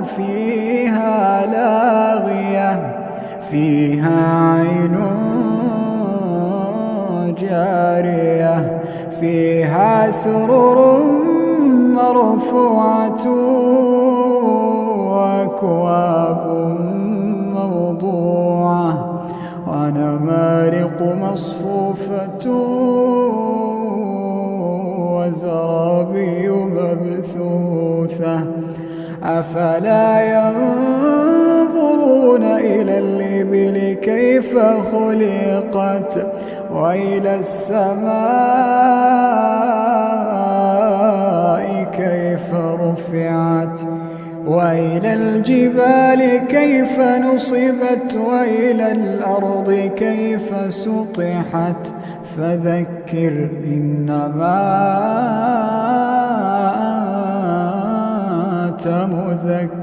فيها لاغية فيها عين جارية فيها سرر مرفوعة وأكواب موضوعة ونمارق مصفوفة وزرابي مبثوثة أفلا ينظرون إلى الإبل كيف خلقت وإلى السماء كيف رفعت وإلى الجبال كيف نصبت وإلى الأرض كيف سطحت فذكر إنما أنت مذكر